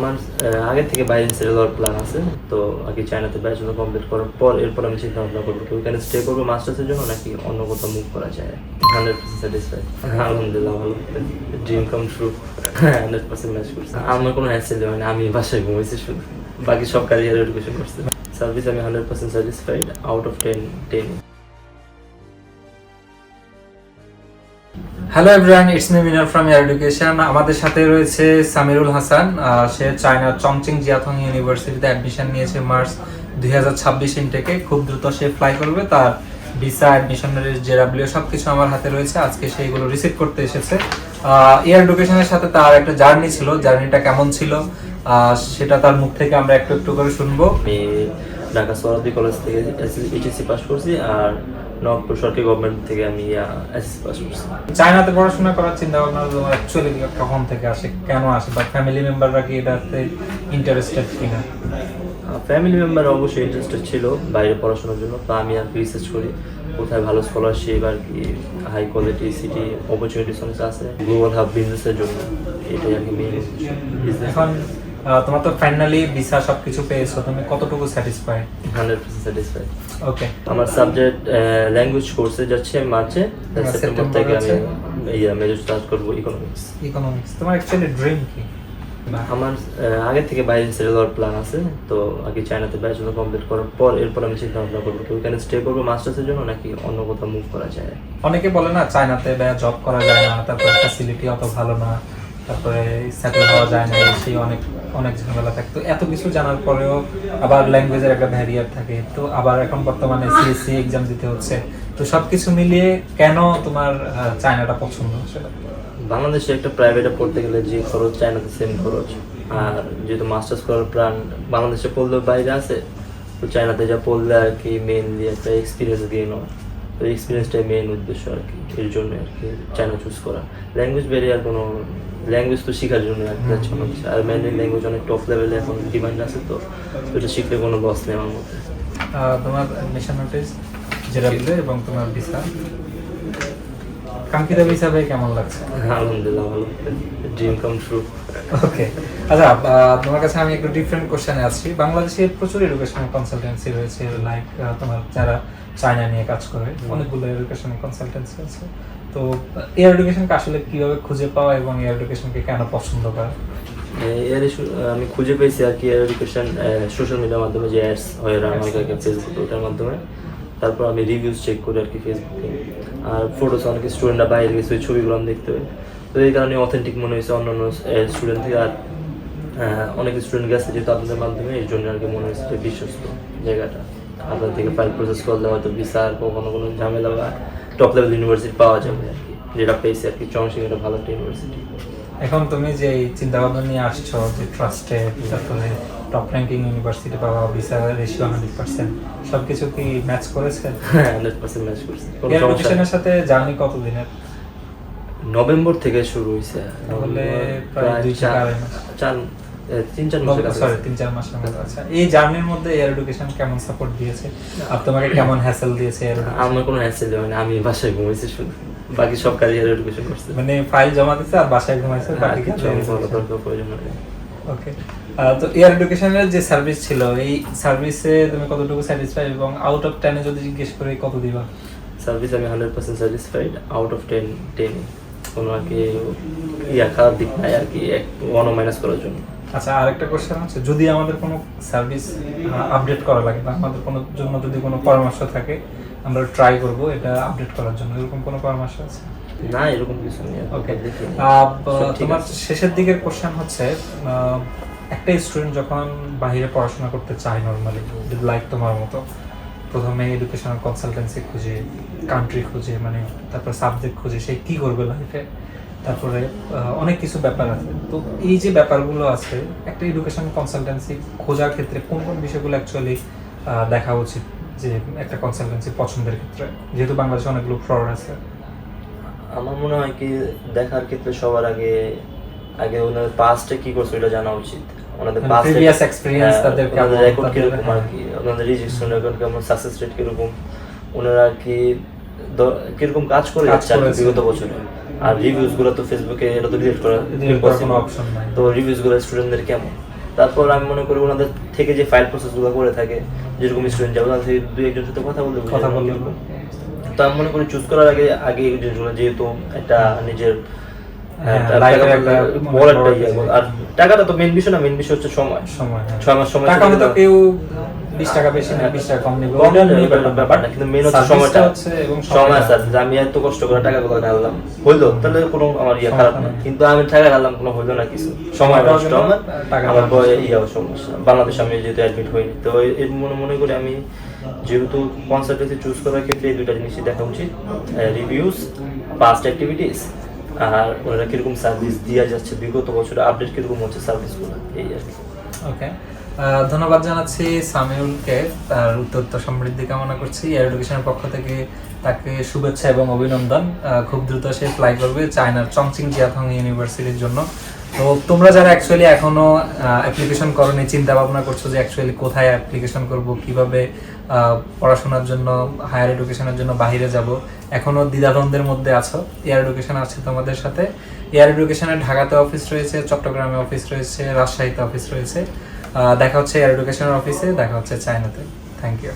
আমার আগে থেকে বাইরে সেটেল হওয়ার প্ল্যান আছে। তো আগে চায়নাতে ব্যাচেলর কমপ্লিট করার পর এরপর আমি চিন্তা ভাবনা করবো কি ওইখানে স্টে করবো মাস্টার্সের জন্য নাকি অন্য কোথাও মুভ করা যায়। 100% স্যাটিসফাইড, আলহামদুলিল্লাহ ভালো, ড্রিম কাম ট্রু। 100% ম্যাচ করছে, আমার কোনো হ্যাসেল হয় না, আমি বাসায় ঘুমাইছি শুধু, বাকি সব ক্যারিয়ার এডুকেশন করছে। সার্ভিস আমি 100% satisfied, out of 10। Hello everyone, it's me Minar from year education. আমাদের সাথে রয়েছে সামিরুল হাসান। সে চায়নার চংচিং জিয়াথং ইউনিভার্সিটিতে অ্যাডমিশন নিয়েছে মার্চ 2026 ইনটেকে। খুব দ্রুত সে ফ্লাই করবে। তার ভিসা, অ্যাডমিশনের জেডাব্লিউ সবকিছু আমার হাতে রয়েছে। আজকে সেইগুলো রিসিভ করতে এসেছে। ইয়ার এডুকেশনের সাথে তার একটা জার্নি ছিল, জার্নিটা কেমন ছিল সেটা তার মুখ থেকে আমরা একটু একটু করে শুনবো। আমি ঢাকা সোহরাওয়ার্দী কলেজ থেকে এইচএসসি পাস করছি, আর নবপুর সরকারি গভর্নমেন্ট থেকে আমি এসএসসি পাস করছি। চায়নাতে পড়াশোনা করার চিন্তা ভাবনা তোমার অ্যাকচুয়ালি কখন থেকে আসে, কেন আসে, বা ফ্যামিলি মেম্বাররা কি এটাতে ইন্টারেস্টেড কিনা? ফ্যামিলি মেম্বার অবশ্যই ইন্টারেস্টেড ছিল বাইরে পড়াশোনার জন্য। তো আমি আর রিসার্চ করি কোথায় ভালো স্কলারশিপ আর কি হাই কোয়ালিটি সিটি অপরচুনিটিস অনেক আছে গ্লোবাল হাব বিজনেসের জন্য। এটাই আর কি মেইন বিজনেস। এখন তোমার তো ফাইনালি ভিসা সবকিছু পেয়েছো, তুমি কতটুকু স্যাটিসফাই? 100% স্যাটিসফাইড। ওকে, আমার সাবজেক্ট ল্যাঙ্গুয়েজ কোর্সে যাচ্ছে মার্চে, সেপ্টেম্বর থেকে আমি মেজর স্টার্ট করবো ইকোনমিক্স। তোমার অ্যাকচুয়ালি ড্রিম কি? আমার আগে থেকে বাইরে সেটেল হওয়ার প্ল্যান আছে। তো আগে চায়নাতে ব্যাচেলর কমপ্লিট করার পর এরপর আমি চিন্তা ভাবনা করবো কি ওইখানে স্টে করবো মাস্টার্সের জন্য নাকি অন্য কোথাও মুভ করা যায়। অনেকে বলে না চায়নাতে জব করা যায় না, তারপরে ফ্যাসিলিটি অত ভালো না, তারপরে সেটেল হওয়া যায় না, সেই অনেক অনেক ঝামেলা থাকে। তো এত কিছু জানার পরেও আবার ল্যাঙ্গুয়েজের একটা ব্যারিয়ার থাকে, তো আবার এখন বর্তমানে সিএসসি এক্সাম দিতে হচ্ছে। তো সবকিছু মিলিয়ে কেন তোমার চায়নাটা পছন্দ? সেটা বাংলাদেশে একটা প্রাইভেটে পড়তে গেলে যে খরচ চায়নাতে সেম খরচ, আর যেহেতু মাস্টার্স করার প্ল্যান বাংলাদেশে পড়লেও বাইরে আছে, তো চায়নাতে যা পড়লে আর কি মেইনলি একটা এক্সপিরিয়েন্স গেইন হয়। তো এক্সপিরিয়েন্সটাই মেইন উদ্দেশ্য আর কি, এর জন্য আর কি চায়না চুজ করা। ল্যাঙ্গুয়েজ ব্যারিয়ার কোনো ল্যাঙ্গুয়েজ তো শেখার জন্য আর কি যাচ্ছে অনেক, আর মেইনলি ল্যাঙ্গুয়েজ অনেক টপ লেভেলে এখন ডিমান্ড আছে। তো এটা শিখলে কোনো লস নেই আমার মধ্যে। তোমার অ্যাডমিশন নোটিস জেডাব্লিউ এবং তোমার ভিসা কাঙ্ক্ষিত ভিসা পেয়ে কেমন লাগছে? আলহামদুলিল্লাহ ভালো, ড্রিম কাম ট্রু। ওকে, আচ্ছা, তোমার কাছে আমি একটু ডিফারেন্ট কোশ্চেনে আসছি। বাংলাদেশে প্রচুর এডুকেশনাল কনসালটেন্সি রয়েছে, লাইক তোমার যারা চায়না নিয়ে কাজ করে, অনেকগুলো এডুকেশনাল কনসালটেন্সি আছে। তো এয়ার এডুকেশনকে আসলে কিভাবে খুঁজে পাওয়া এবং এয়ার এডুকেশনকে কেন পছন্দ করা? আমি খুঁজে পেয়েছি আর কি এডুকেশন সোশ্যাল মিডিয়ার মাধ্যমে, যে অ্যাডস হয় রান হয় ফেসবুক, ওটার মাধ্যমে। তারপর আমি রিভিউজ চেক করি আর কি ফেসবুকে, আর ফটোস অনেক স্টুডেন্টরা বাইরে গেছে ওই ছবিগুলো আমি দেখতে পাই। তো এই কারণে অথেন্টিক মনে হয়েছে অন্যান্য স্টুডেন্ট থেকে, আর অনেক স্টুডেন্ট গেছে যেহেতু আপনাদের মাধ্যমে, এই জন্য আর কি মনে হয়েছে যে বিশ্বস্ত জায়গাটা। আপনার থেকে ফাইল প্রসেস করলে হয়তো ভিসা আর কখনো কোনো ঝামেলা বা টপ লেভেল ইউনিভার্সিটি পাওয়া যাবে আর কি, যেটা পেয়েছি আর কি। চংশিং একটা ভালো একটা ইউনিভার্সিটি। এখন তুমি যে চিন্তা ভাবনা নিয়ে আসছো যে ট্রাস্টেড, তারপরে টপ র্যাঙ্কিং ইউনিভার্সিটি পাওয়া, ভিসা রেশিও 100%, সবকিছু কি ম্যাচ করেছে? 100% ম্যাচ করছে। এডুকেশনের সাথে জার্নি কতদিনের? নভেম্বর থেকে শুরু হয়েছে, তাহলে প্রায় 3-4 মাসের মতো। আচ্ছা, এই জার্নির মধ্যে এয়ার এডুকেশন কেমন সাপোর্ট দিয়েছে আর তোমাকে কেমন হ্যাসেল দিয়েছে? আমার কোনো হ্যাসেল হয় না, আমি বাসায় ঘুমাইছি শুধু, বাকি সব ক্যারিয়ার এডুকেশন করছে। মানে ফাইল জমা দিতে আর বাসায় ঘুমাইছে, বাকি কিছু প্রয়োজন নেই। ওকে, তো এয়ার এডুকেশনের যে সার্ভিস ছিল, এই সার্ভিসে তুমি কতটুকু স্যাটিসফাই এবং আউট অফ 10 যদি জিজ্ঞেস করি কত দিবা? সার্ভিস আমি 100% স্যাটিসফাইড, আউট অফ 10। কোনো আর কি খারাপ দিক নাই আর কি, 1 করার জন্য। আচ্ছা, আরেকটা কোশ্চেন আছে, যদি আমাদের কোনো সার্ভিস আপডেট করা লাগে বা আমাদের কোনো জন্য যদি কোনো পরামর্শ থাকে, আমরা ট্রাই করব এটা আপডেট করার জন্য, এরকম কোনো পরামর্শ আছে? না, এরকম কিছু নেই। ওকে, তোমার শেষের দিকের কোশ্চেন হচ্ছে, একটা স্টুডেন্ট যখন বাইরে পড়াশোনা করতে চায় নর্মালি, লাইক তোমার মতো, প্রথমে এডুকেশনাল কনসালটেন্সি খুঁজে, কান্ট্রি খুঁজে, মানে তারপর সাবজেক্ট খুঁজে, সে কি করবে লাইফে, তারপরে অনেক কিছু ব্যাপার আছে। তো এই যে ব্যাপারগুলো আছে, একটা এডুকেশন কনসালটেন্সি খোঁজার ক্ষেত্রে কোন কোন বিষয়গুলো অ্যাকচুয়ালি দেখা উচিত যে একটা কনসালটেন্সি পছন্দের ক্ষেত্রে, যেহেতু বাংলাদেশে অনেকগুলো ফ্রড আছে? আমার মনে হয় কি দেখার ক্ষেত্রে সবার আগে ওনাদের পাস্টে কি করছে এটা জানা উচিত। ওনাদের প্রিভিয়াস এক্সপেরিয়েন্স, তাদের রেকর্ড কিরকম আর কি, ওনাদের রিজেকশন রেকর্ড কেমন, সাকসেস রেট কিরকম, ওনারা আর কি কিরকম কাজ করে যাচ্ছে বিগত বছরে। আর রিভিউজ গুলো তো ফেসবুকে এটা তো ডিলিট করার কোনো অপশন নাই। তো রিভিউজ গুলো স্টুডেন্টদের কেমন, তারপর আমি মনে করি ওনাদের থেকে যে ফাইল প্রসেসগুলো করে থাকে, যেরকম স্টুডেন্ট যাবে ওনাদের থেকে দুই একজনের সাথে কথা বলতে তো আমি মনে করি চুজ করার আগে এই জিনিসগুলো, যেহেতু একটা নিজের আর টাকাটা তো মেইন বিষয় না, মেইন বিষয় হচ্ছে সময়। 6 মাস সময়, টাকা হয়তো কেউ 20 টাকা বেশি না 20 টাকা কম নেবে, ব্যাপার না, কিন্তু মেইন হচ্ছে সময়টা এবং সময় আছে। যে আমি এত কষ্ট করে টাকাগুলো ঢাললাম, হইলো তাহলে কোনো আমার খারাপ না, কিন্তু আমি টাকা ঢাললাম কোনো হইলো না কিছু, সময় নষ্ট আমার, আমার সমস্যা। বাংলাদেশে আমি যেহেতু অ্যাডমিট হইনি, তো এর মনে করি আমি যেহেতু কনসালটেন্সি চুজ করার ক্ষেত্রে এই দুইটা জিনিসই দেখা উচিত, রিভিউস, পাস্ট অ্যাক্টিভিটিস, আর ওরা কিরকম সার্ভিস দেওয়া যাচ্ছে, বিগত বছরে আপডেট কিরকম হচ্ছে সার্ভিসগুলো, এই আর কি। ওকে, ধন্যবাদ জানাচ্ছি সামিউলকে, তার উত্তর সমৃদ্ধি কামনা করছি। এয়ার এডুকেশনের পক্ষ থেকে তাকে শুভেচ্ছা এবং অভিনন্দন। খুব দ্রুত সে ফ্লাই করবে চায়নার চংচিং জিয়াথং ইউনিভার্সিটির জন্য। তো তোমরা যারা অ্যাকচুয়ালি এখনো অ্যাপ্লিকেশন করোনি, চিন্তা ভাবনা করছো যে অ্যাকচুয়ালি কোথায় অ্যাপ্লিকেশন করব, কিভাবে পড়াশোনার জন্য, হায়ার এডুকেশনের জন্য বাইরে যাব, এখনো দ্বিধাদ্বন্দ্বের মধ্যে আছো, এয়ার এডুকেশন আছে তোমাদের সাথে। এয়ার এডুকেশনের ঢাকাতে অফিস রয়েছে, চট্টগ্রামে অফিস রয়েছে, রাজশাহীতে অফিস রয়েছে। দেখা হচ্ছে এয়ার এডুকেশনের অফিসে, দেখা হচ্ছে চায়নাতে। Thank you.